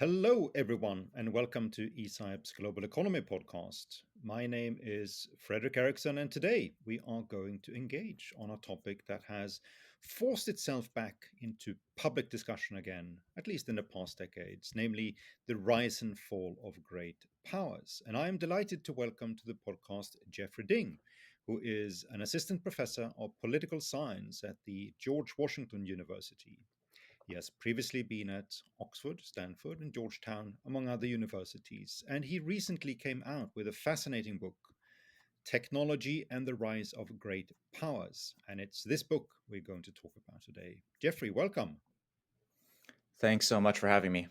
Hello, everyone, and welcome to ECIPE's Global Economy podcast. My name is Fredrik Erixon, and today we are going to engage on a topic that has forced itself back into public discussion again, at least in the past decades, namely the rise and fall of great powers. And I am delighted to welcome to the podcast Jeffrey Ding, who is an assistant professor of political science at the George Washington University. He has previously been at Oxford, Stanford, and Georgetown, among other universities, and he recently came out with a fascinating book, Technology and the Rise of Great Powers. And it's this book we're going to talk about today. Jeffrey, welcome. Thanks so much for having me.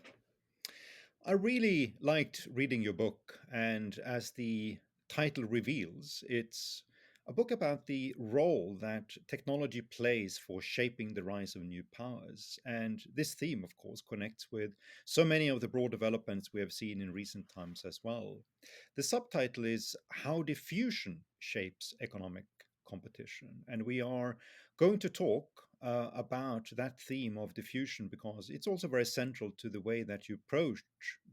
I really liked reading your book, and as the title reveals, it's a book about the role that technology plays for shaping the rise of new powers. And this theme, of course, connects with so many of the broad developments we have seen in recent times as well. The subtitle is How Diffusion Shapes Economic Competition. And we are going to talk about that theme of diffusion because it's also very central to the way that you approach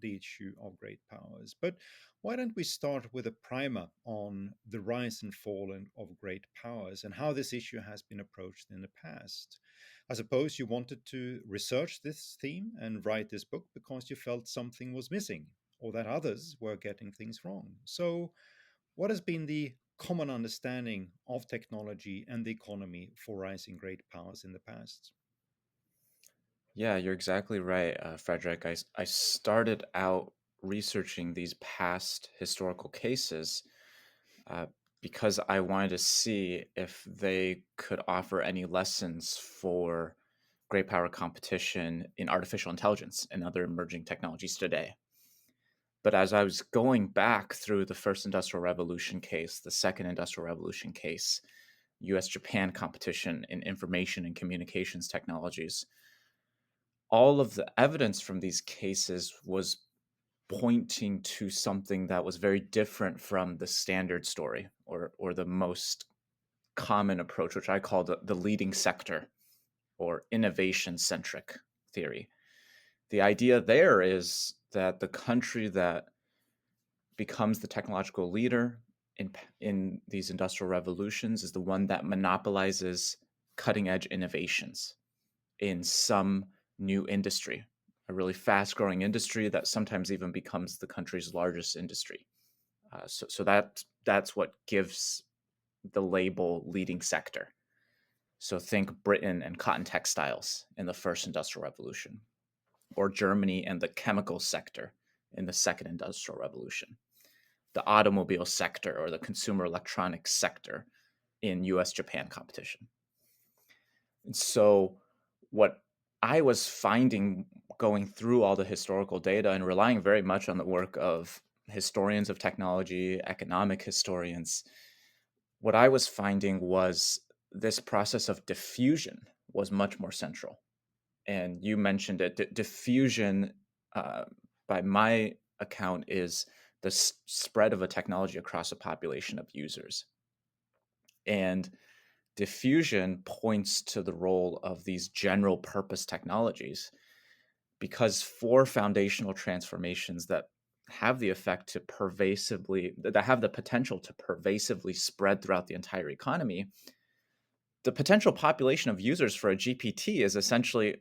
the issue of great powers. But why don't we start with a primer on the rise and fall of great powers and how this issue has been approached in the past? I suppose you wanted to research this theme and write this book because you felt something was missing or that others were getting things wrong. So, what has been the common understanding of technology and the economy for rising great powers in the past? Yeah, you're exactly right, Frederick. I started out researching these past historical cases uh, because I wanted to see if they could offer any lessons for great power competition in artificial intelligence and other emerging technologies today. But as I was going back through the first industrial revolution case, the second industrial revolution case, US Japan competition in information and communications technologies, all of the evidence from these cases was pointing to something that was very different from the standard story or the most common approach, which I call the leading sector or innovation centric theory. The idea there is that the country that becomes the technological leader in these industrial revolutions is the one that monopolizes cutting edge innovations in some new industry, a really fast growing industry that sometimes even becomes the country's largest industry. So that's what gives the label leading sector. So think Britain and cotton textiles in the first industrial revolution, or Germany and the chemical sector in the second industrial revolution, the automobile sector or the consumer electronics sector in US Japan competition. And so, what I was finding going through all the historical data and relying very much on the work of historians of technology, economic historians, what I was finding was this process of diffusion was much more central. And you mentioned it. Diffusion, uh, by my account, is the spread of a technology across a population of users. And diffusion points to the role of these general purpose technologies because for foundational transformations that have the effect to pervasively, that have the potential to pervasively spread throughout the entire economy, the potential population of users for a GPT is essentially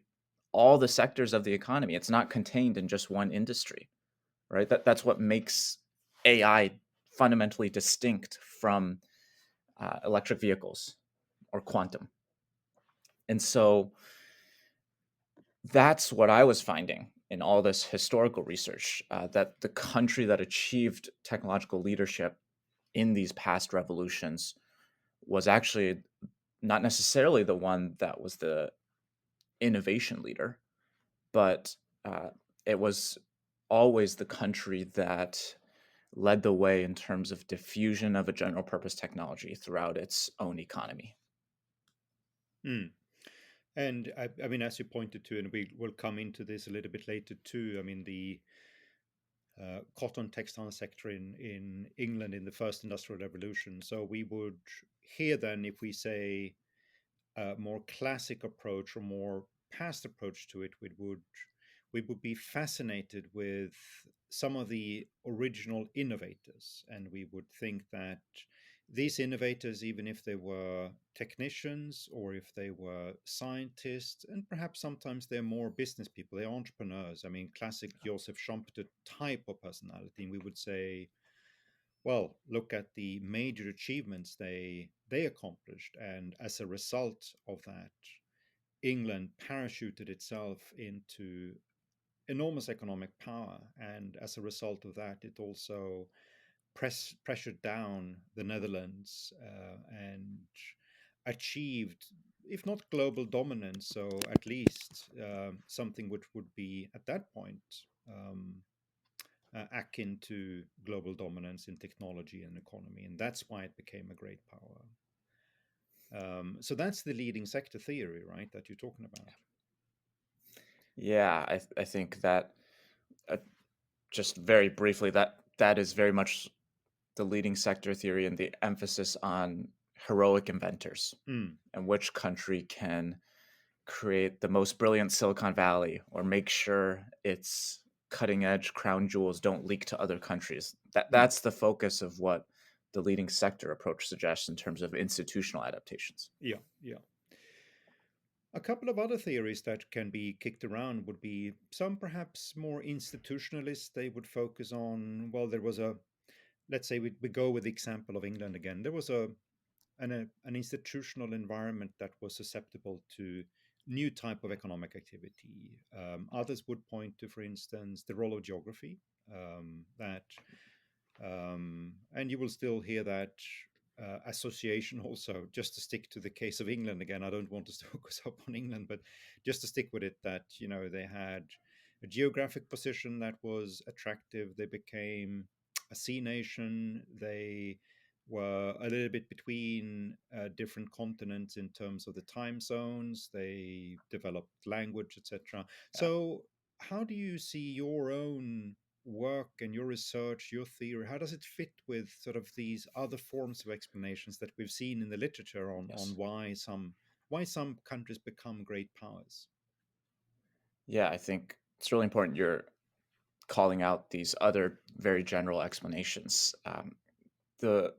all the sectors of the economy. It's not contained in just one industry, right? That's what makes AI fundamentally distinct from electric vehicles or quantum. And so that's what I was finding in all this historical research, that the country that achieved technological leadership in these past revolutions was actually not necessarily the one that was the innovation leader, but uh, it was always the country that led the way in terms of diffusion of a general purpose technology throughout its own economy. Hmm. And I mean, as you pointed to, and we will come into this a little bit later too. I mean, the cotton textile sector in England in the first industrial revolution. So we would here then, if we say a more classic approach or more past approach to it, we would we would be fascinated with some of the original innovators, and we would think that these innovators, even if they were technicians or if they were scientists, and perhaps sometimes they're more business people, they're entrepreneurs. I mean, classic Joseph Schumpeter type of personality. And we would say, well, look at the major achievements they accomplished, and as a result of that, England parachuted itself into enormous economic power, and as a result of that, it also pressured down the Netherlands and achieved, if not global dominance, so at least something which would be at that point um, akin to global dominance in technology and economy, and that's why it became a great power. So that's the leading sector theory, right? That you're talking about. Yeah, I think that uh, just very briefly that is very much the leading sector theory and the emphasis on heroic inventors Mm, and which country can create the most brilliant Silicon Valley or make sure its cutting edge crown jewels don't leak to other countries. mm. That's the focus of what the leading sector approach suggests in terms of institutional adaptations. Yeah, yeah. A couple of other theories that can be kicked around would be some perhaps more institutionalist. They would focus on, well, there was a, let's say we go with the example of England again. There was an institutional environment that was susceptible to new type of economic activity. Others would point to, for instance, the role of geography, that and you will still hear that association also, just to stick to the case of England again. I don't want us to focus up on England, but just to stick with it, that, you know, they had a geographic position that was attractive. They became a sea nation. They were a little bit between different continents in terms of the time zones. They developed language, etc. Yeah. So, how do you see your own work and your research, your theory, how does it fit with sort of these other forms of explanations that we've seen in the literature on Yes. why some countries become great powers? Yeah, I think it's really important you're calling out these other very general explanations. The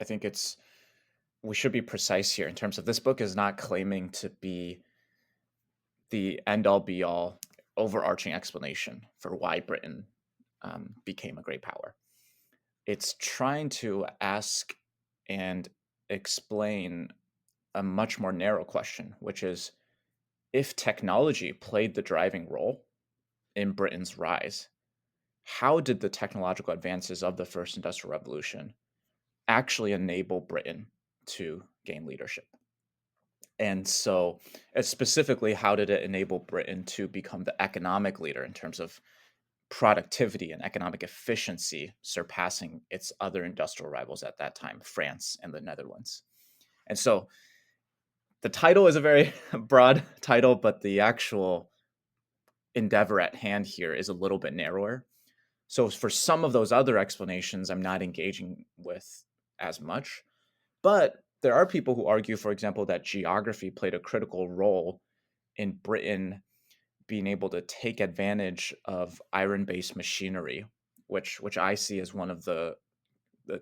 I think it's we should be precise here in terms of this book is not claiming to be the end all be all overarching explanation for why Britain became a great power. It's trying to ask and explain a much more narrow question, which is if technology played the driving role in Britain's rise, how did the technological advances of the first industrial revolution actually enable Britain to gain leadership? And so, specifically, how did it enable Britain to become the economic leader in terms of productivity and economic efficiency, surpassing its other industrial rivals at that time, France and the Netherlands? And so, the title is a very broad title, but the actual endeavor at hand here is a little bit narrower. So, for some of those other explanations, I'm not engaging with as much. But there are people who argue, for example, that geography played a critical role in Britain being able to take advantage of iron-based machinery, which I see as one of the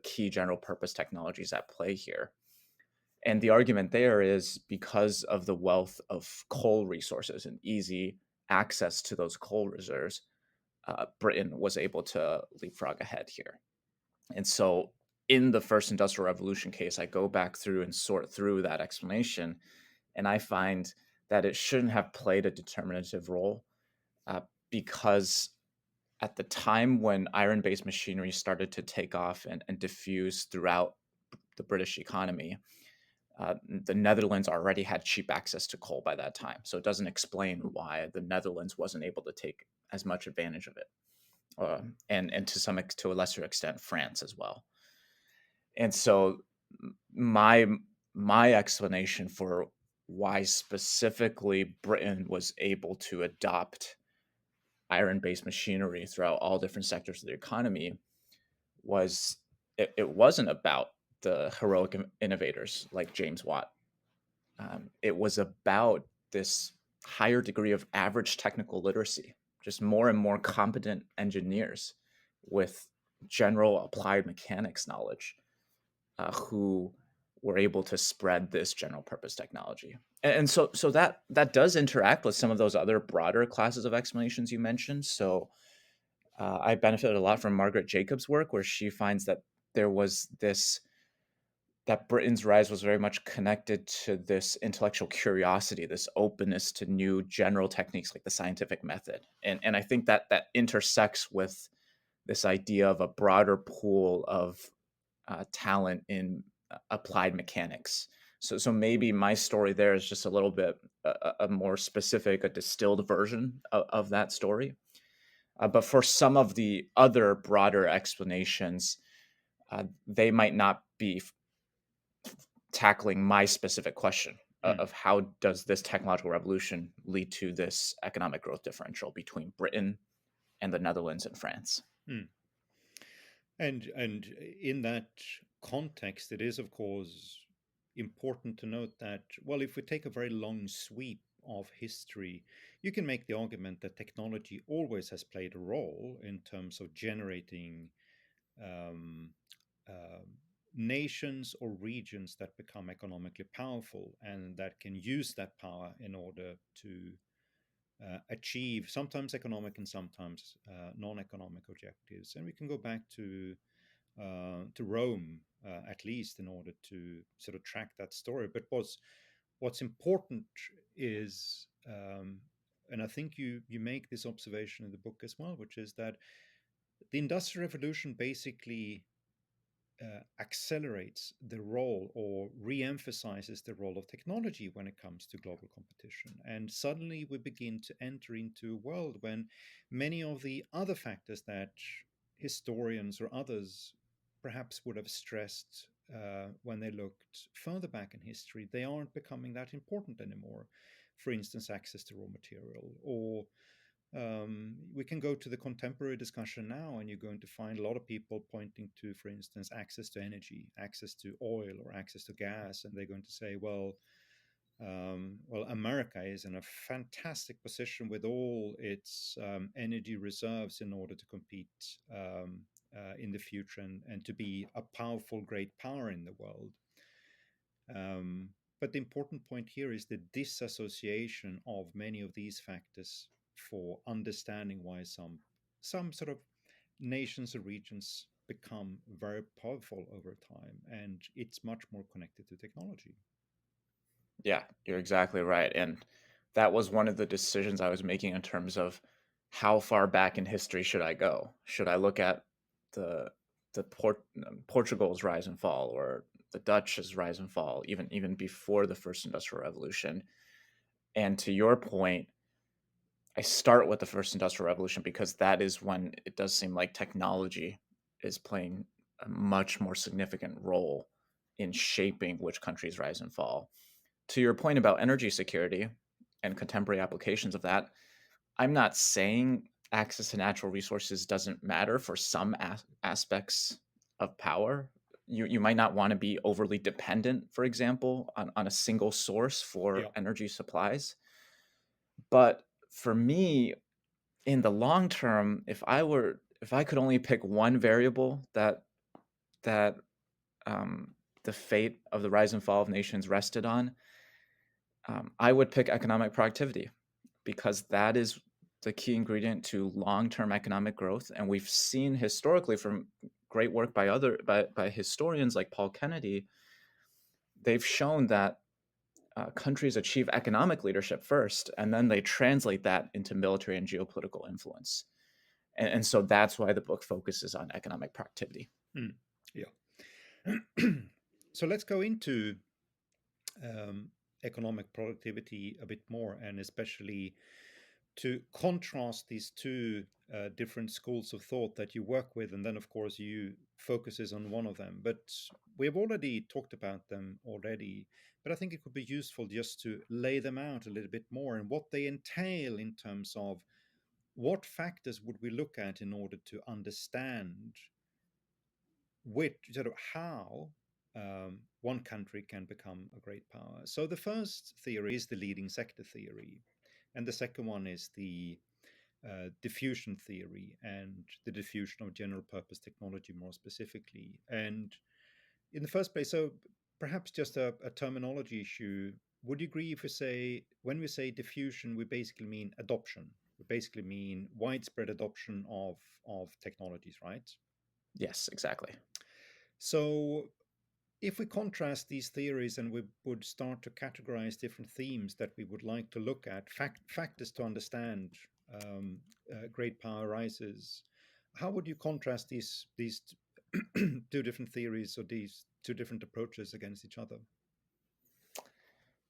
key general purpose technologies at play here. And the argument there is because of the wealth of coal resources and easy access to those coal reserves, Britain was able to leapfrog ahead here. And so, in the first industrial revolution case, I go back through and sort through that explanation, and I find that it shouldn't have played a determinative role uh, because at the time when iron based machinery started to take off and diffuse throughout the British economy, the Netherlands already had cheap access to coal by that time. So it doesn't explain why the Netherlands wasn't able to take as much advantage of it. And to a lesser extent, France as well. And so my my explanation for why specifically Britain was able to adopt iron-based machinery throughout all different sectors of the economy was it wasn't about the heroic innovators like James Watt. It was about this higher degree of average technical literacy. just more and more competent engineers with general applied mechanics knowledge who were able to spread this general purpose technology. And so that does interact with some of those other broader classes of explanations you mentioned. So I benefited a lot from Margaret Jacobs' work, where she finds that there was this that Britain's rise was very much connected to this intellectual curiosity, this openness to new general techniques like the scientific method. And I think that that intersects with this idea of a broader pool of talent in applied mechanics. So maybe my story there is just a little bit a more specific, a distilled version of that story. But for some of the other broader explanations, they might not be tackling my specific question Mm, of how does this technological revolution lead to this economic growth differential between Britain and the Netherlands and France. mm. And in that context, it is of course important to note that, well, if we take a very long sweep of history, you can make the argument that technology always has played a role in terms of generating um, uh, nations or regions that become economically powerful and that can use that power in order to achieve sometimes economic and sometimes non-economic objectives. And we can go back to Rome, at least, in order to sort of track that story. But what's important is, and I think you make this observation in the book as well, which is that the Industrial Revolution basically accelerates the role or re-emphasizes the role of technology when it comes to global competition. And suddenly we begin to enter into a world when many of the other factors that historians or others perhaps would have stressed when they looked further back in history, they aren't becoming that important anymore. For instance, access to raw material, or we can go to the contemporary discussion now, and you're going to find a lot of people pointing to, for instance, access to energy, access to oil, or access to gas, and they're going to say, well, America is in a fantastic position with all its energy reserves in order to compete in the future and to be a powerful, great power in the world. Um, but the important point here is the disassociation of many of these factors for understanding why some sort of nations or regions become very powerful over time, and it's much more connected to technology. Yeah, you're exactly right. And that was one of the decisions I was making in terms of how far back in history should I go? Should I look at the Portugal's rise and fall, or the Dutch's rise and fall, even before the first industrial revolution? And to your point, I start with the first industrial revolution because that is when it does seem like technology is playing a much more significant role in shaping which countries rise and fall. To your point about energy security and contemporary applications of that, I'm not saying access to natural resources doesn't matter for some aspects of power. You might not want to be overly dependent, for example, on a single source for Yeah. energy supplies. But for me, in the long term, if I could only pick one variable that um, the fate of the rise and fall of nations rested on, I would pick economic productivity because that is the key ingredient to long-term economic growth. And we've seen historically from great work by by historians like Paul Kennedy, they've shown that countries achieve economic leadership first, and then they translate that into military and geopolitical influence. And so that's why the book focuses on economic productivity. Mm, yeah. So let's go into um, economic productivity a bit more, and especially to contrast these two different schools of thought that you work with, and then of course you focuses on one of them. But we've already talked about them already. But I think it could be useful just to lay them out a little bit more and what they entail in terms of what factors would we look at in order to understand which sort of how one country can become a great power. So the first theory is the leading sector theory, and the second one is the diffusion theory and the diffusion of general purpose technology more specifically. And in the first place, so perhaps just a terminology issue. Would you agree if we say, when we say diffusion, we basically mean adoption? We basically mean widespread adoption of technologies, right? Yes, exactly. So if we contrast these theories and we would start to categorize different themes that we would like to look at, factors to understand great power rises, how would you contrast these two different theories or these two different approaches against each other?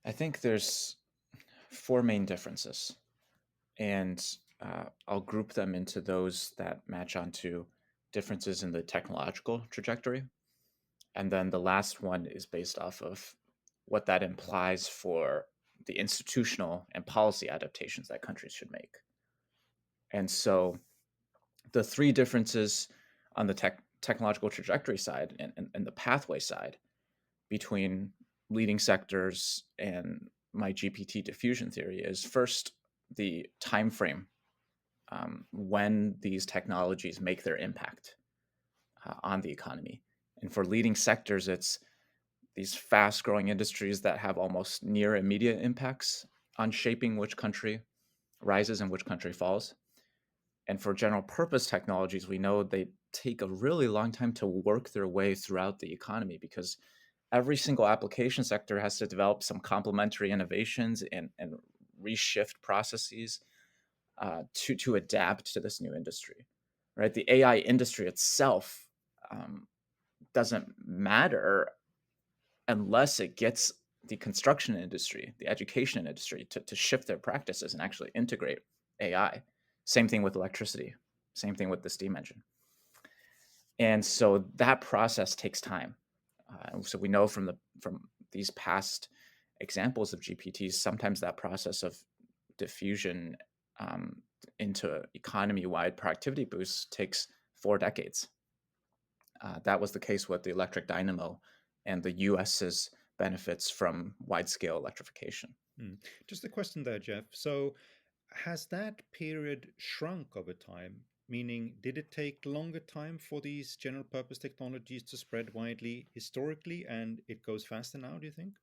I think there's four main differences, and I'll group them into those that match onto differences in the technological trajectory. And then the last one is based off of what that implies for the institutional and policy adaptations that countries should make. And so the three differences on the technological trajectory side and the pathway side between leading sectors and my GPT diffusion theory is first the time frame when these technologies make their impact on the economy. And for leading sectors, it's these fast growing industries that have almost near immediate impacts on shaping which country rises and which country falls. And for general purpose technologies, we know they take a really long time to work their way throughout the economy because every single application sector has to develop some complementary innovations and reshift processes to adapt to this new industry. Right, the AI industry itself doesn't matter unless it gets the construction industry, the education industry to shift their practices and actually integrate AI. Same thing with electricity, same thing with the steam engine. And so that process takes time. So we know from these past examples of GPTs, sometimes that process of diffusion um, into economy-wide productivity boosts takes 4 decades. That was the case with the electric dynamo and the US's benefits from wide-scale electrification. Hmm. Just a question there, Jeff. So, has that period shrunk over time? Meaning, did it take longer time for these general purpose technologies to spread widely historically, and it goes faster now, do you think?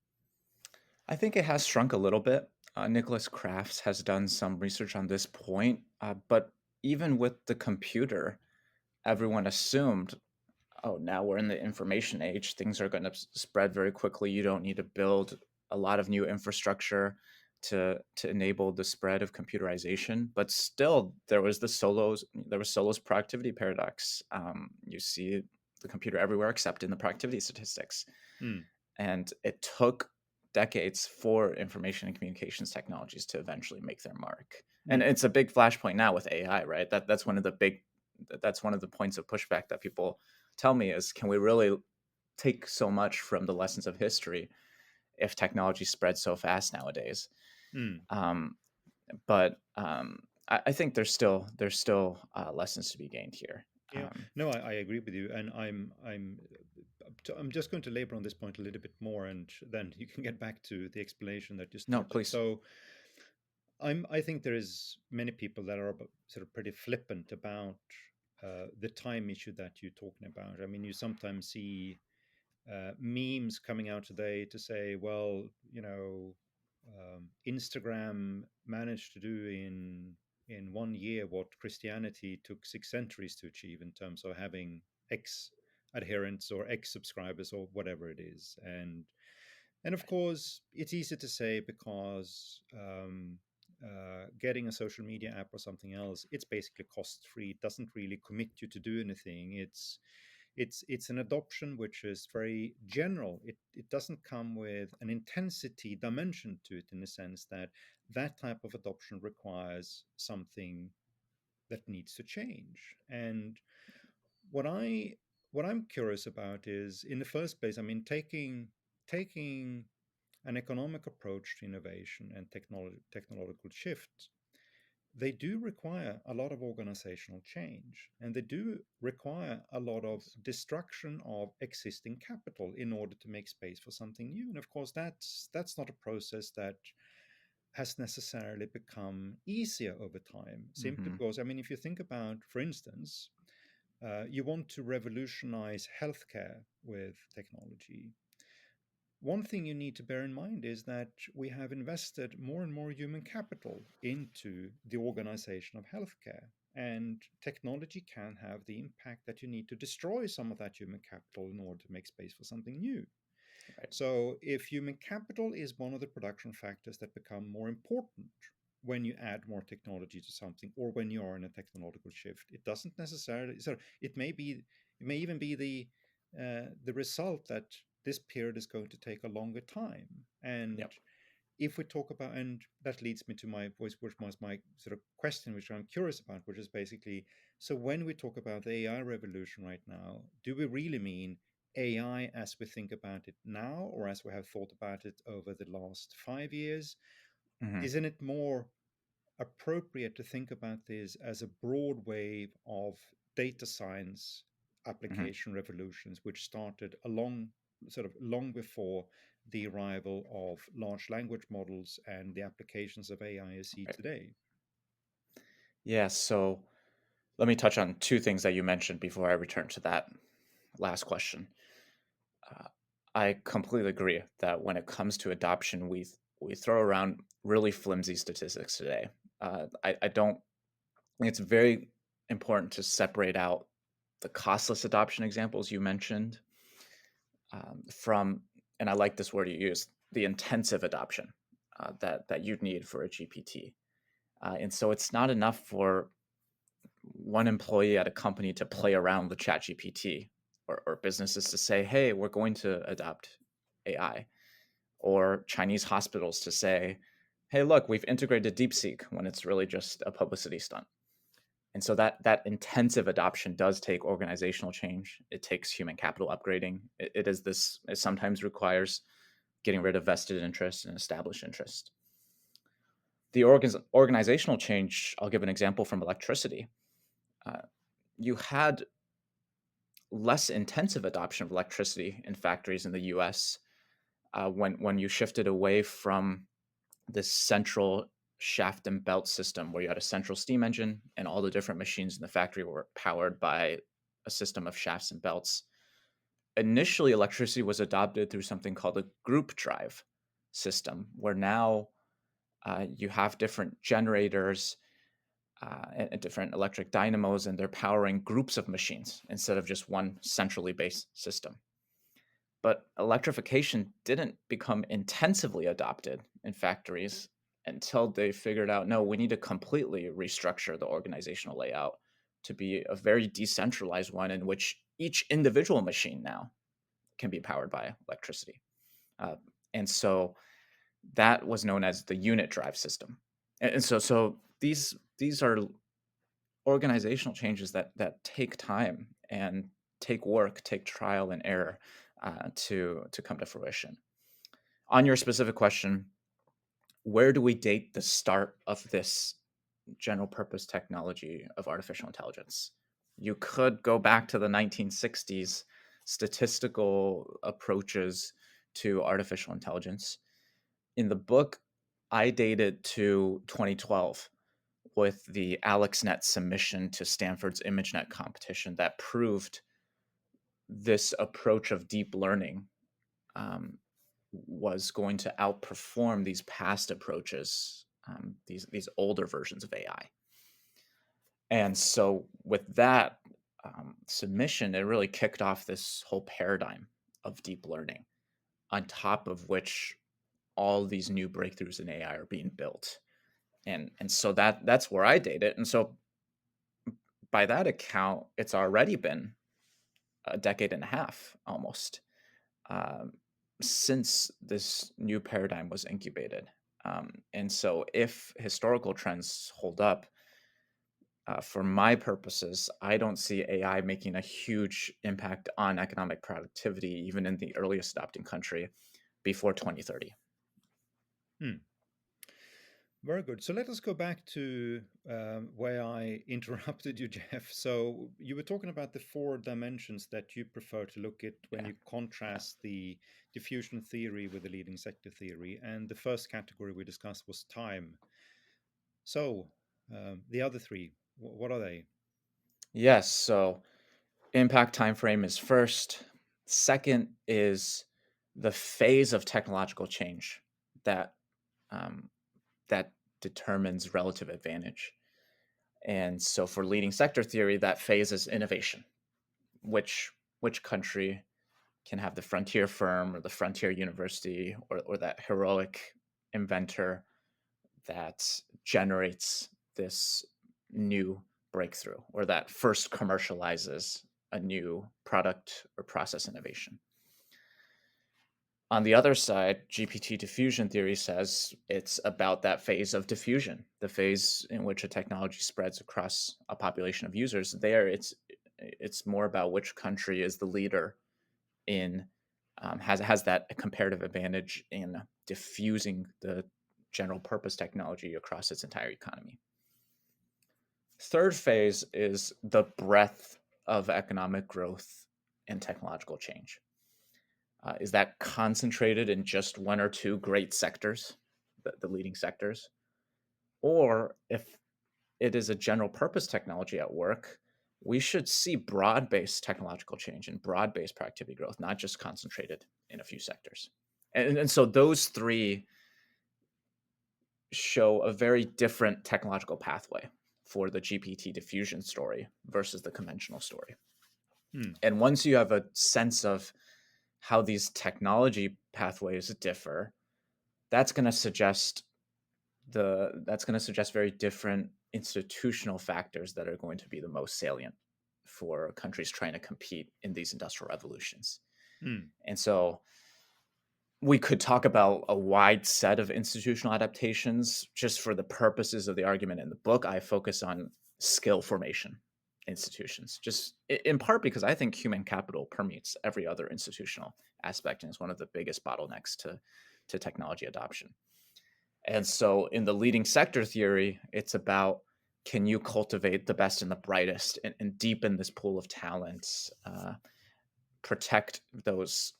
I think it has shrunk a little bit. Nicholas Crafts has done some research on this point, but even with the computer, everyone assumed, oh, now we're in the information age. Things are going to spread very quickly. You don't need to build a lot of new infrastructure to enable the spread of computerization. But still, there was Solo's productivity paradox. You see the computer everywhere except in the productivity statistics. Hmm. And it took decades for information and communications technologies to eventually make their mark. And Hmm. it's a big flashpoint now with AI, right? That's one of the points of pushback that people tell me is, can we really take so much from the lessons of history if technology spreads so fast nowadays? Hmm. Um, but I think there's still lessons to be gained here. Yeah, no, I agree with you, and I'm just going to labor on this point a little bit more, and then you can get back to the explanation that you No, started. please. So, I think there is many people that are sort of pretty flippant about the time issue that you're talking about. I mean, you sometimes see memes coming out today to say, well, Instagram managed to do in 1 year what Christianity took 6 centuries to achieve in terms of having X adherents or X subscribers or whatever it is. And of course, it's easy to say because getting a social media app or something else, it's basically cost free. It doesn't really commit you to do anything. It's an adoption which is very general. It doesn't come with an intensity dimension to it in the sense that that type of adoption requires something that needs to change. And what I what I'm curious about is, in the first place, I mean, taking an economic approach to innovation and technological shift, they do require a lot of organizational change, and they do require a lot of destruction of existing capital in order to make space for something new. And of course, that's not a process that has necessarily become easier over time, simply Hmm. because, I mean, if you think about, for instance, you want to revolutionize healthcare with technology. One thing you need to bear in mind is that we have invested more and more human capital into the organization of healthcare. And technology can have the impact that you need to destroy some of that human capital in order to make space for something new. Right. So, if human capital is one of the production factors that become more important when you add more technology to something or when you are in a technological shift, it doesn't necessarily. So, it may even be the result that this period is going to take a longer time. And Yep. if we talk about, and that leads me to my voice, which was my sort of question, which I'm curious about, which is basically, so when we talk about the AI revolution right now, do we really mean AI as we think about it now, or as we have thought about it over the last 5 years? Hmm. Isn't it more appropriate to think about this as a broad wave of data science Hmm. application revolutions, which started along sort of long before the arrival of large language models and the applications of AI as see Right. today? Yeah. So let me touch on two things that you mentioned before I return to that last question. Uh, I completely agree that when it comes to adoption, we throw around really flimsy statistics today. I don't. It's very important to separate out the costless adoption examples you mentioned from, and I like this word you use, the intensive adoption that you'd need for a GPT. And so it's not enough for one employee at a company to play around with ChatGPT, or businesses to say, hey, we're going to adopt AI, or Chinese hospitals to say, hey, look, we've integrated DeepSeek, when it's really just a publicity stunt. And so that intensive adoption does take organizational change. It takes human capital upgrading. It is this. It sometimes requires getting rid of vested interest and established interest. The organizational change. I'll give an example from electricity. Uh, you had less intensive adoption of electricity in factories in the U.S. When you shifted away from this central shaft and belt system where you had a central steam engine and all the different machines in the factory were powered by a system of shafts and belts. Initially, electricity was adopted through something called a group drive system, where now you have different generators and different electric dynamos, and they're powering groups of machines instead of just one centrally based system. But electrification didn't become intensively adopted in factories until they figured out, no, we need to completely restructure the organizational layout to be a very decentralized one in which each individual machine now can be powered by electricity. Uh, and so that was known as the unit drive system. And so these are organizational changes that take time and take work, take trial and error to come to fruition. On your specific question, where do we date the start of this general purpose technology of artificial intelligence? You could go back to the 1960s statistical approaches to artificial intelligence. In the book, I date it to 2012 with the AlexNet submission to Stanford's ImageNet competition that proved this approach of deep learning um, was going to outperform these past approaches, these older versions of AI. And so with that submission, it really kicked off this whole paradigm of deep learning, on top of which all these new breakthroughs in AI are being built. And so that's where I date it. And so by that account, it's already been a decade and a half almost um, since this new paradigm was incubated. And so, if historical trends hold up, for my purposes, I don't see AI making a huge impact on economic productivity, even in the earliest adopting country, before 2030. Hmm. Very good. So let us go back to where I interrupted you, Jeff. So you were talking about the four dimensions that you prefer to look at when Yeah. you contrast the diffusion theory with the leading sector theory. And the first category we discussed was time. So the other three, what are they? Yes. So impact time frame is first. Second is the phase of technological change that um, that determines relative advantage. And so for leading sector theory, that phase is innovation. Which country can have the frontier firm or the frontier university or that heroic inventor that generates this new breakthrough or that first commercializes a new product or process innovation. On the other side, GPT diffusion theory says it's about that phase of diffusion, the phase in which a technology spreads across a population of users. There, it's more about which country is the leader in has that comparative advantage in diffusing the general purpose technology across its entire economy. Third phase is the breadth of economic growth and technological change. Is that concentrated in just one or two great sectors, the leading sectors? Or if it is a general purpose technology at work, we should see broad based technological change and broad based productivity growth, not just concentrated in a few sectors. And so those three show a very different technological pathway for the GPT diffusion story versus the conventional story. Hmm. And once you have a sense of how these technology pathways differ, that's going to suggest very different institutional factors that are going to be the most salient for countries trying to compete in these industrial revolutions. Hmm. And so we could talk about a wide set of institutional adaptations. Just for the purposes of the argument in the book, I focus on skill formation institutions, just in part because I think human capital permeates every other institutional aspect and is one of the biggest bottlenecks to technology adoption. And so in the leading sector theory, it's about, can you cultivate the best and the brightest and deepen this pool of talents, protect those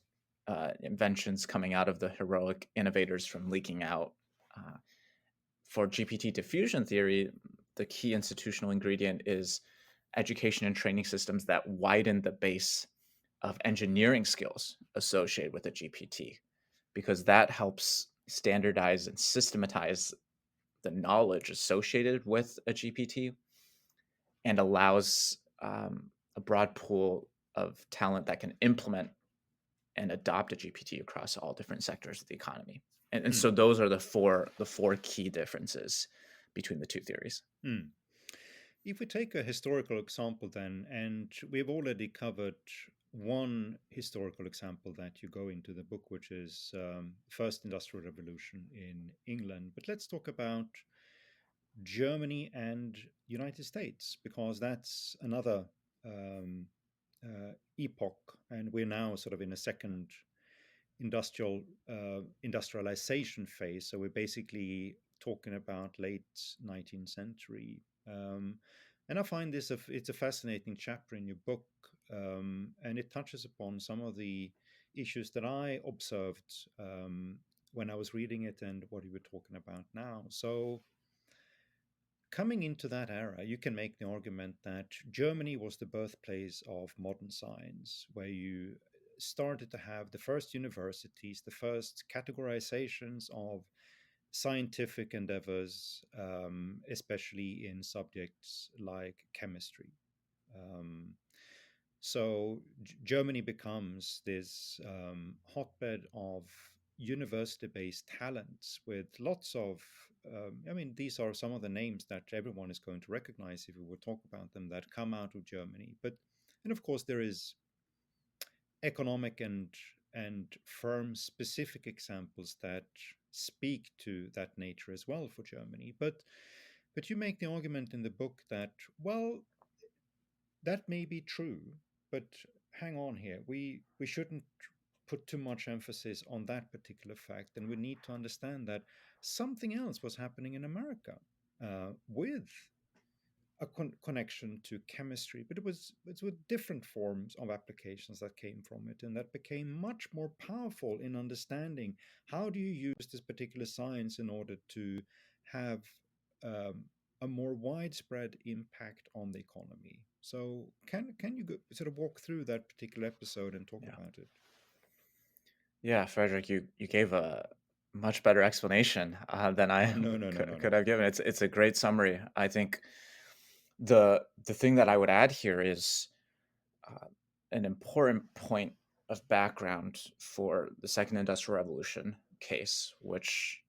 inventions coming out of the heroic innovators from leaking out. Uh, for GPT diffusion theory, the key institutional ingredient is education and training systems that widen the base of engineering skills associated with a GPT, because that helps standardize and systematize the knowledge associated with a GPT and allows a broad pool of talent that can implement and adopt a GPT across all different sectors of the economy. And Hmm. so those are the four key differences between the two theories. Hmm. If we take a historical example, then, and we've already covered one historical example that you go into the book, which is first industrial revolution in England. But let's talk about Germany and United States, because that's another um, epoch, and we're now sort of in a second industrialization phase. So we're basically talking about late 19th century. And I find it's a fascinating chapter in your book, and it touches upon some of the issues that I observed when I was reading it and what you were talking about now. So coming into that era, you can make the argument that Germany was the birthplace of modern science, where you started to have the first universities, the first categorizations of scientific endeavors, especially in subjects like chemistry. Um, so Germany becomes this hotbed of university-based talents with lots of. I mean, these are some of the names that everyone is going to recognize if we would talk about them that come out of Germany. But and of course there is economic and firm specific examples that speak to that nature as well for Germany. But you make the argument in the book that, well, that may be true, but hang on here. We shouldn't put too much emphasis on that particular fact, and we need to understand that something else was happening in America with a connection to chemistry, but it's with different forms of applications that came from it, and that became much more powerful in understanding how do you use this particular science in order to have um, a more widespread impact on the economy. So, can you sort of walk through that particular episode and talk Yeah. about it? Yeah, Frederick, you gave a much better explanation than I Oh no no no no could no. have given. It's a great summary. I think the thing that I would add here is uh, an important point of background for the Second Industrial Revolution case, which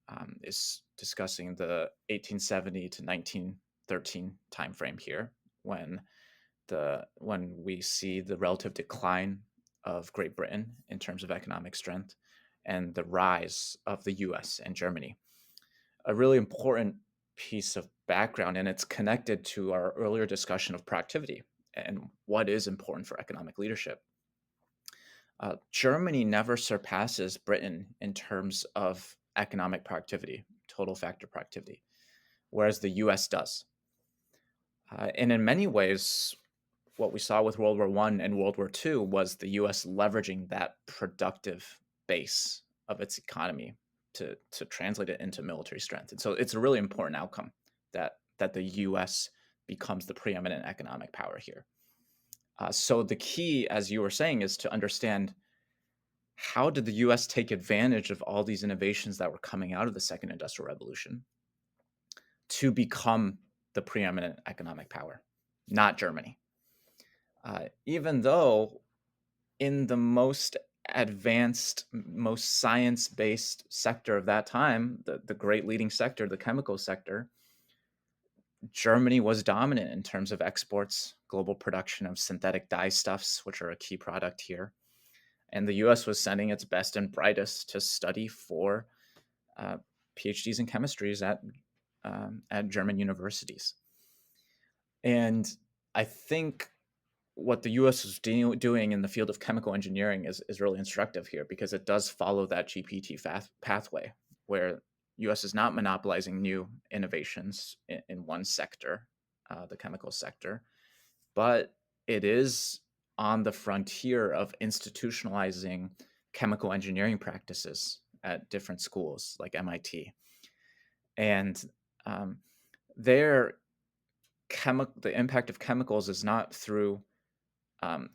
is discussing the 1870 to 1913 timeframe here, when when we see the relative decline of Great Britain in terms of economic strength and the rise of the US and Germany. A really important piece of background, and it's connected to our earlier discussion of productivity and what is important for economic leadership. Germany never surpasses Britain in terms of economic productivity, total factor productivity, whereas the US does. And in many ways, what we saw with World War One and World War Two was the U.S. leveraging that productive base of its economy to translate it into military strength. And so it's a really important outcome that the U.S. becomes the preeminent economic power here. So the key, as you were saying, is to understand how did the U.S. take advantage of all these innovations that were coming out of the Second Industrial Revolution to become the preeminent economic power, not Germany. Even though in the most advanced, most science based sector of that time, the great leading sector, the chemical sector, Germany was dominant in terms of exports, global production of synthetic dyestuffs, which are a key product here. And the US was sending its best and brightest to study for uh, PhDs in chemistries at German universities. And I think what the US is doing in the field of chemical engineering is really instructive here, because it does follow that GPT pathway where US is not monopolizing new innovations in one sector, the chemical sector, but it is on the frontier of institutionalizing chemical engineering practices at different schools like MIT. And um, there, the impact of chemicals is not through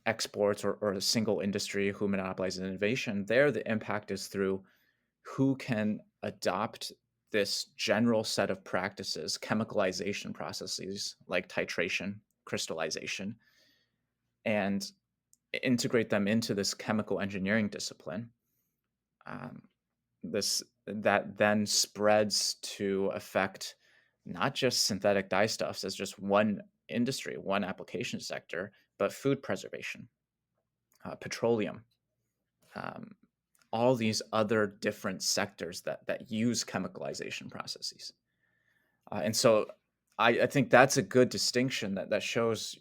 exports or a single industry who monopolizes innovation. There, the impact is through who can adopt this general set of practices, chemicalization processes like titration, crystallization, and integrate them into this chemical engineering discipline. Um, this that then spreads to affect not just synthetic dyestuffs as just one industry, one application sector, but food preservation, petroleum, um, all these other different sectors that use chemicalization processes. And so I think that's a good distinction that shows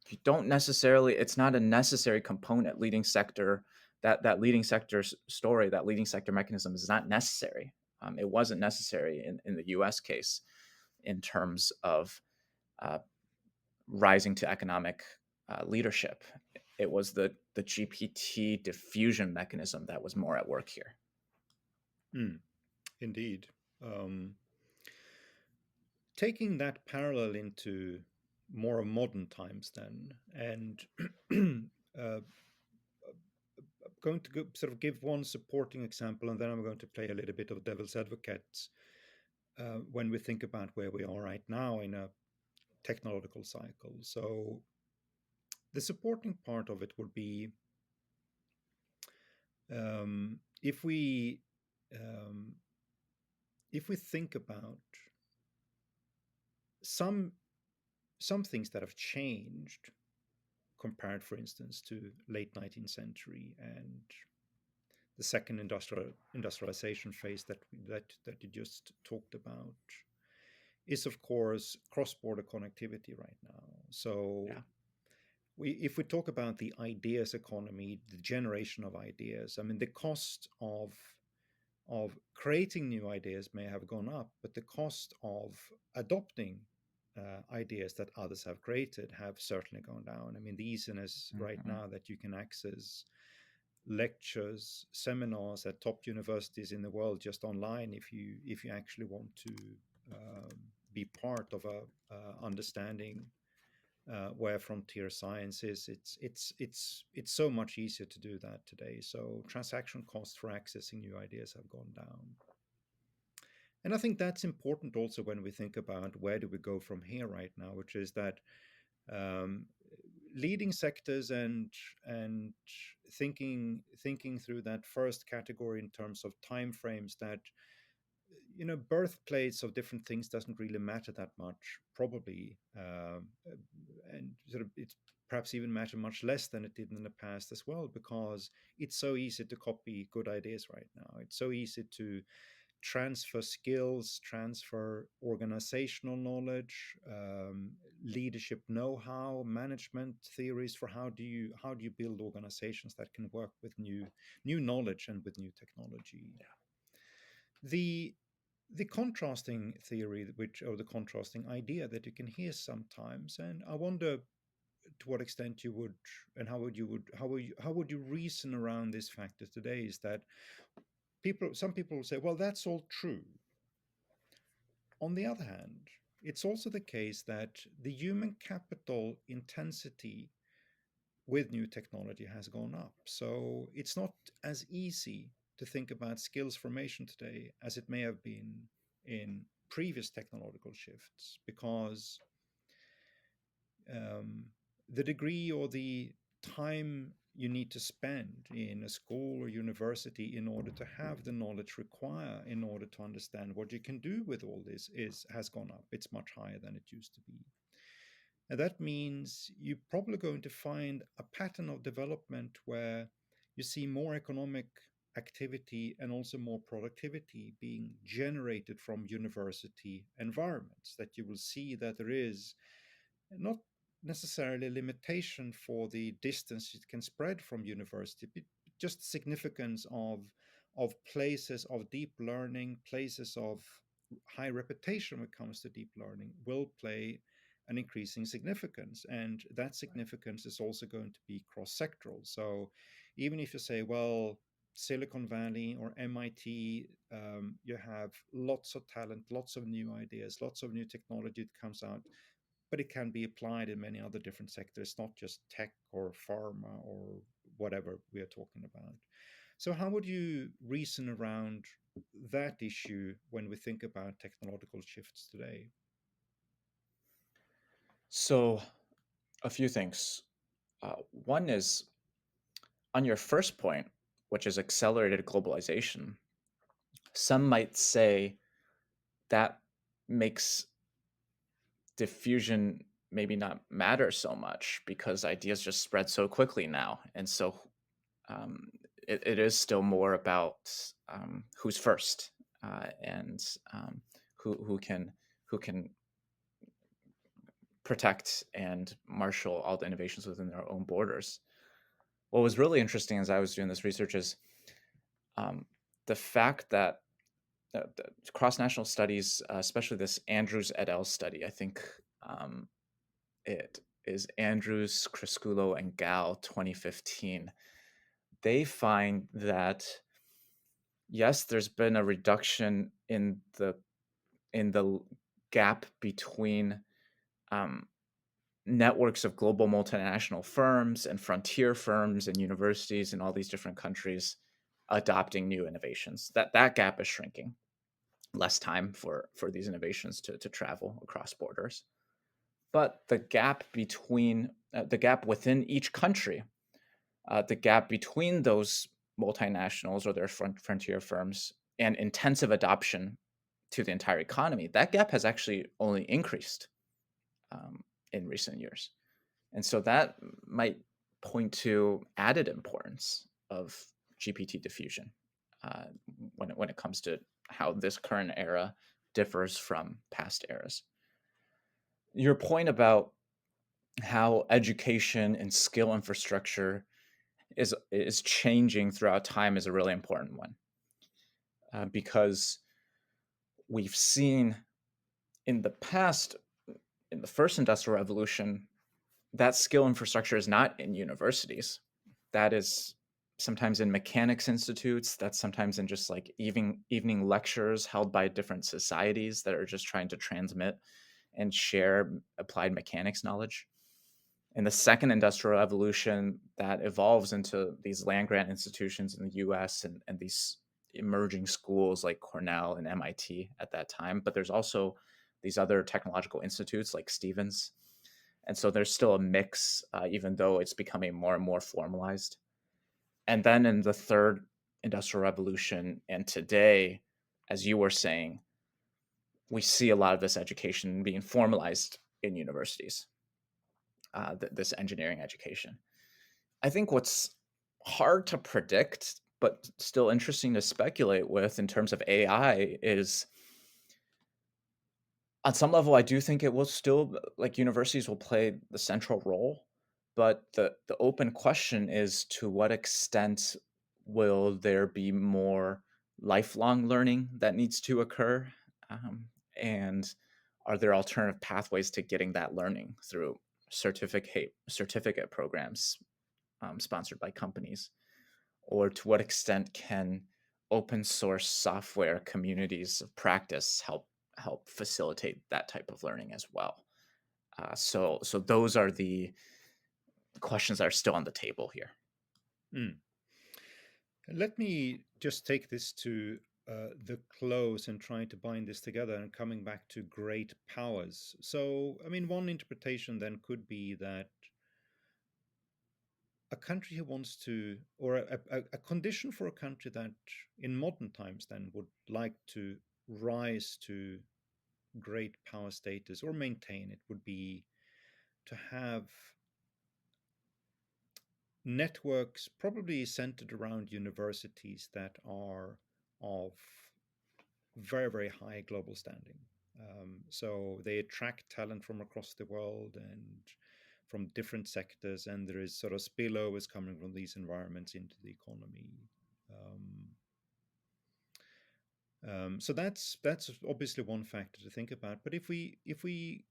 you don't necessarily, it's not a necessary component. Leading sector, that leading sector story, that leading sector mechanism is not necessary. It wasn't necessary in the US case in terms of uh, rising to economic leadership. It was the GPT diffusion mechanism that was more at work here. Mm, indeed. Um, Taking that parallel into more modern times, then, and uh, going to sort of give one supporting example, and then I'm going to play a little bit of devil's advocate when we think about where we are right now in a technological cycle. So the supporting part of it would be if um, we think about some some things that have changed compared, for instance, to late 19th century and the second industrialization phase that you just talked about, is of course cross-border connectivity right now. So Yeah. if we talk about the ideas economy, the generation of ideas, I mean the cost of creating new ideas may have gone up, but the cost of adopting ideas that others have created have certainly gone down. I mean, the easiness right Mhm. now that you can access lectures, seminars at top universities in the world just online if you actually want to um, be part of a understanding where frontier science is. It's so much easier to do that today. So transaction costs for accessing new ideas have gone down. And I think that's important also when we think about where do we go from here right now, which is that um, leading sectors and thinking through that first category in terms of time frames, that birthplace of different things doesn't really matter that much probably, and sort of it's perhaps even matter much less than it did in the past as well, because it's so easy to copy good ideas right now. It's so easy to transfer skills, transfer organizational knowledge, leadership know-how, management theories for how do you build organizations that can work with new knowledge and with new technology. The the contrasting theory, which or the contrasting idea that you can hear sometimes, and I wonder to what extent you would, and how would you reason around this factor today, is that some people will say, well, that's all true. On the other hand, it's also the case that the human capital intensity with new technology has gone up. So it's not as easy to think about skills formation today as it may have been in previous technological shifts, because um, the degree or the time you need to spend in a school or university in order to have the knowledge required in order to understand what you can do with all this has gone up. It's much higher than it used to be. And that means you're probably going to find a pattern of development where you see more economic activity and also more productivity being generated from university environments. That you will see that there is not necessarily a limitation for the distance it can spread from university, but just significance of places of deep learning, places of high reputation when it comes to deep learning will play an increasing significance. And that significance is also going to be cross-sectoral. So even if you say, well, Silicon Valley or MIT, you have lots of talent, lots of new ideas, lots of new technology that comes out, but it can be applied in many other different sectors, not just tech or pharma or whatever we are talking about. So, how would you reason around that issue when we think about technological shifts today? So, a few things. One is on your first point, which is accelerated globalization. Some might say that makes diffusion maybe not matter so much because ideas just spread so quickly now. And so um, it is still more about who's first and who can protect and marshal all the innovations within their own borders. What was really interesting as I was doing this research is um, the fact that the cross-national studies, especially this Andrews et al. Study, I think it is Andrews, Crisculo, and Gal 2015. They find that yes, there's been a reduction in the gap between um, networks of global multinational firms and frontier firms and universities in all these different countries adopting new innovations. That gap is shrinking. Less time for these innovations to travel across borders. But the gap within each country, the gap between those multinationals or their frontier firms and intensive adoption to the entire economy, that gap has actually only increased um, in recent years. And so that might point to added importance of GPT diffusion uh, when it comes to how this current era differs from past eras. Your point about how education and skill infrastructure is changing throughout time is a really important one. because we've seen in the past, in the first industrial revolution, that skill infrastructure is not in universities. That is sometimes in mechanics institutes. That's sometimes in just like evening lectures held by different societies that are just trying to transmit and share applied mechanics knowledge. In the second industrial revolution, that evolves into these land grant institutions in the US and these emerging schools like Cornell and MIT at that time. But there's also these other technological institutes like Stevens. And so there's still a mix, even though it's becoming more and more formalized. And then in the third industrial revolution and today, as you were saying, we see a lot of this education being formalized in universities, this engineering education. I think what's hard to predict, but still interesting to speculate with in terms of AI is on some level, I do think it will still like universities will play the central role, but the open question is to what extent will there be more lifelong learning that needs to occur, um, and are there alternative pathways to getting that learning through certificate programs sponsored by companies, or to what extent can open source software communities of practice help facilitate that type of learning as well. So those are the questions that are still on the table here. Mm. Let me just take this to the close and trying to bind this together and coming back to great powers. So, I mean, one interpretation then could be that a country who wants to, or a condition for a country that in modern times then would like to rise to great power status or maintain it would be to have networks probably centered around universities that are of very, very high global standing. So they attract talent from across the world and from different sectors, and there is sort of spillovers coming from these environments into the economy. So that's obviously one factor to think about. But if we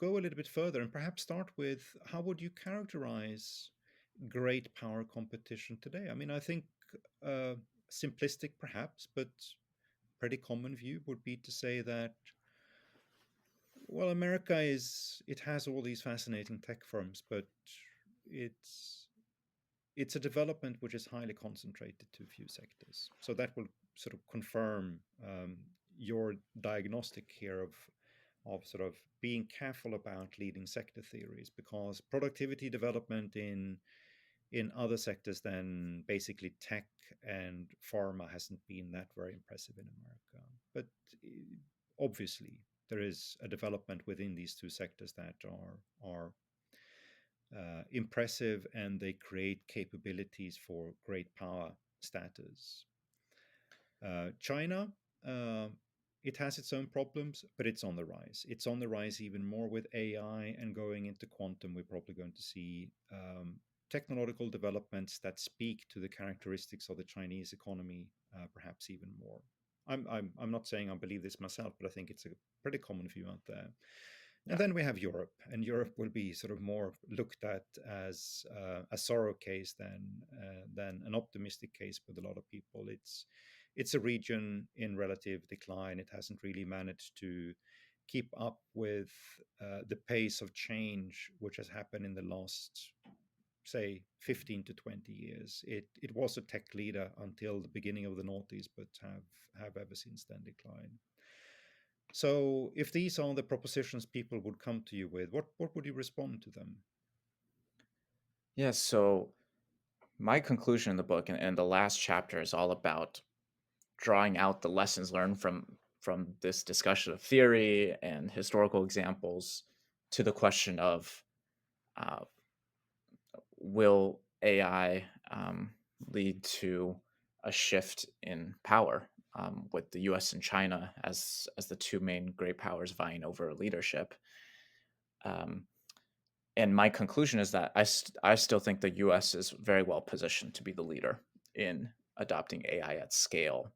go a little bit further and perhaps start with how would you characterize great power competition today? I mean, I think uh, simplistic perhaps, but pretty common view would be to say that well, America is it has all these fascinating tech firms, but it's it's a development which is highly concentrated to a few sectors. So that will sort of confirm your diagnostic here of sort of being careful about leading sector theories because productivity development in other sectors than basically tech and pharma hasn't been that very impressive in America. But obviously, there is a development within these two sectors that are impressive and they create capabilities for great power status. China, uh, it has its own problems, but it's on the rise. It's on the rise even more with AI and going into quantum. We're probably going to see technological developments that speak to the characteristics of the Chinese economy, perhaps even more. I'm not saying I believe this myself, but I think it's a pretty common view out there. And Yeah. then we have Europe, and Europe will be sort of more looked at as a sorrow case than an optimistic case with a lot of people. It's a region in relative decline. It hasn't really managed to keep up with the pace of change which has happened in the last, say, 15 to 20 years. It was a tech leader until the beginning of the noughties, but have ever since then declined. So, if these are the propositions people would come to you with, what would you respond to them? Yeah. So my conclusion in the book and the last chapter is all about drawing out the lessons learned from this discussion of theory and historical examples to the question of uh, will AI lead to a shift in power, with the U.S. and China as the two main great powers vying over leadership. Um, and my conclusion is that I still think the U.S. is very well positioned to be the leader in adopting AI at scale.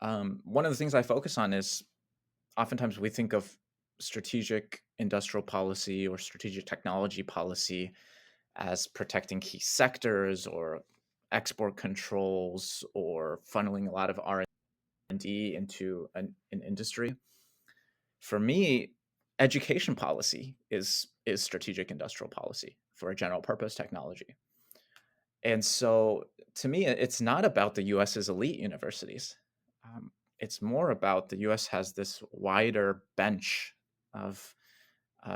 One of the things I focus on is oftentimes we think of strategic industrial policy or strategic technology policy as protecting key sectors or export controls or funneling a lot of R&D into an industry. For me, education policy is strategic industrial policy for a general purpose technology. And so to me, it's not about the US's elite universities. It's more about the US has this wider bench of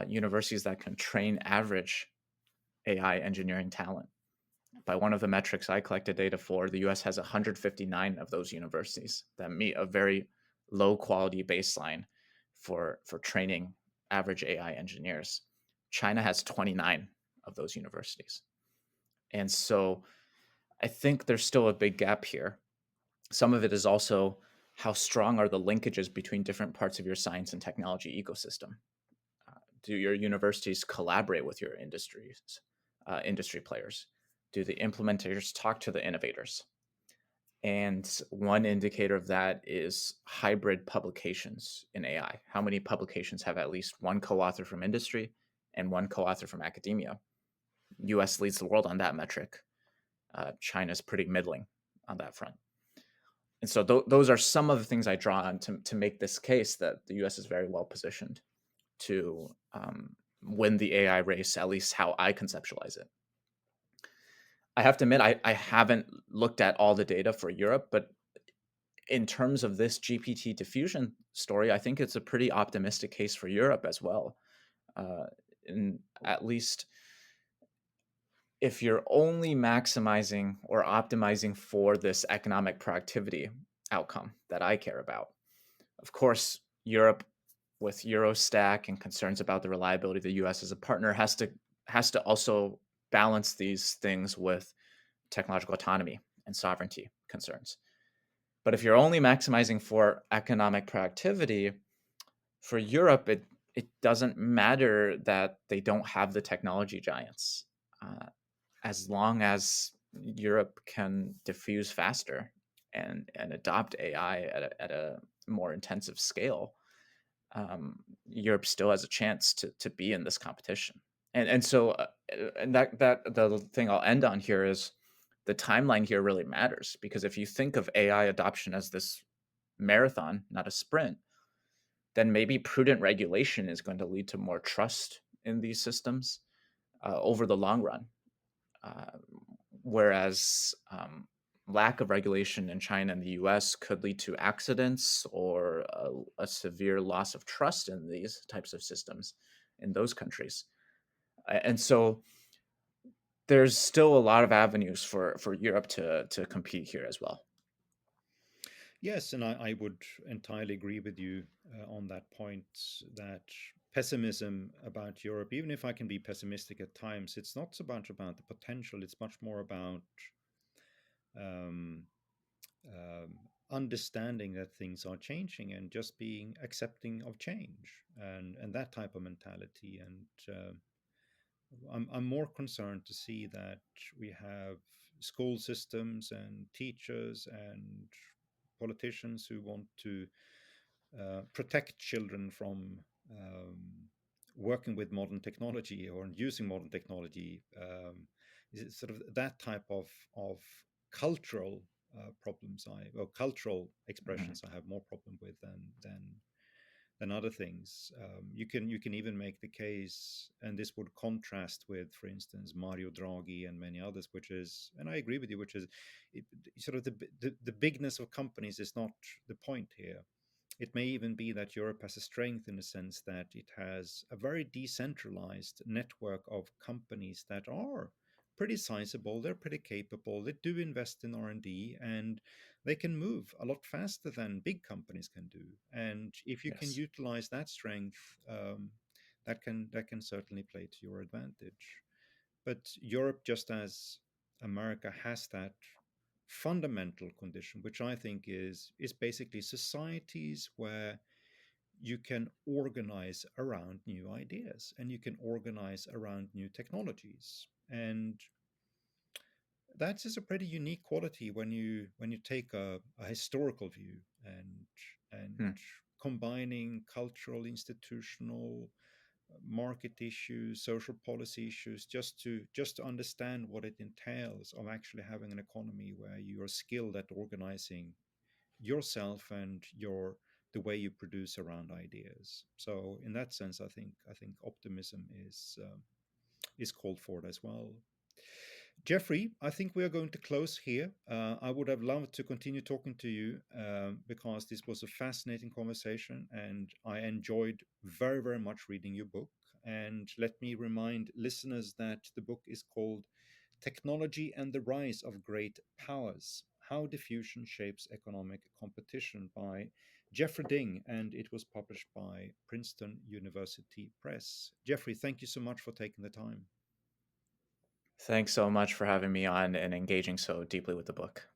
universities that can train average AI engineering talent. By one of the metrics I collected data for, the US has 159 of those universities that meet a very low quality baseline for training average AI engineers. China has 29 of those universities. And so I think there's still a big gap here. Some of it is also how strong are the linkages between different parts of your science and technology ecosystem? Do your universities collaborate with your industry players? Do the implementers talk to the innovators? And one indicator of that is hybrid publications in AI. How many publications have at least one co-author from industry and one co-author from academia? US leads the world on that metric. China's pretty middling on that front. And so those are some of the things I draw on to make this case that the US is very well positioned to win the AI race, at least how I conceptualize it. I have to admit, I haven't looked at all the data for Europe, but in terms of this GPT diffusion story, I think it's a pretty optimistic case for Europe as well. In at least if you're only maximizing or optimizing for this economic productivity outcome that I care about, of course, Europe with Eurostack and concerns about the reliability of the US as a partner has to also balance these things with technological autonomy and sovereignty concerns. But if you're only maximizing for economic productivity, for Europe, it doesn't matter that they don't have the technology giants. As long as Europe can diffuse faster and adopt AI at a more intensive scale, Europe still has a chance to be in this competition. And so and that the thing I'll end on here is the timeline here really matters, because if you think of AI adoption as this marathon, not a sprint, then maybe prudent regulation is going to lead to more trust in these systems over the long run. Uh, whereas lack of regulation in China and the US could lead to accidents or a severe loss of trust in these types of systems in those countries. And so there's still a lot of avenues for Europe to compete here as well. Yes, and I would entirely agree with you on that point that pessimism about Europe, even if I can be pessimistic at times, it's not so much about the potential, it's much more about um, um, understanding that things are changing and just being accepting of change and that type of mentality. And I'm more concerned to see that we have school systems and teachers and politicians who want to protect children from working with modern technology or using modern technology. Is sort of that type of cultural problems or cultural Mhm. expressions I have more problem with than other things. You can even make the case, and this would contrast with, for instance, Mario Draghi and many others, which is, and I agree with you, which is it, sort of the bigness of companies is not the point here. It may even be that Europe has a strength in the sense that it has a very decentralized network of companies that are pretty sizable, they're pretty capable, they do invest in R&D, and they can move a lot faster than big companies can do. And if you can Yes. utilize that strength, that can certainly play to your advantage. But Europe, just as America, has that fundamental condition, which I think is basically societies where you can organize around new ideas and you can organize around new technologies. And that is a pretty unique quality when you take a historical view and Hmm. combining cultural, institutional, market issues, social policy issues, just to understand what it entails of actually having an economy where you are skilled at organizing yourself and your the way you produce around ideas. So in that sense, I think optimism is called for as well. Jeffrey, I think we are going to close here. I would have loved to continue talking to you because this was a fascinating conversation and I enjoyed very, very much reading your book. And let me remind listeners that the book is called Technology and the Rise of Great Powers: How Diffusion Shapes Economic Competition by Jeffrey Ding, and it was published by Princeton University Press. Jeffrey, thank you so much for taking the time. Thanks so much for having me on and engaging so deeply with the book.